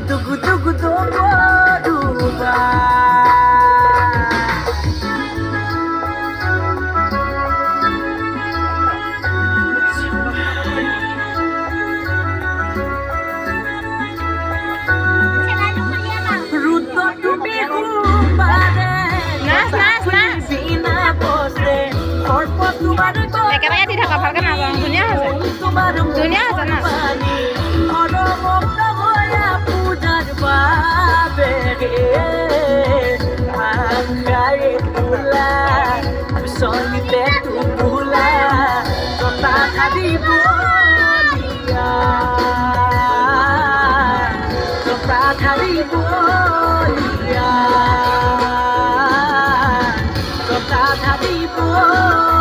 Tugu tugu tunggu duba. একেবাৰে দি থাকা ভালকে নাজানো ধুনীয়া হৈছে ধুনীয়া হৈছে না solite tu pula kota Hadibulia kota Hadibulia kota Hadibulia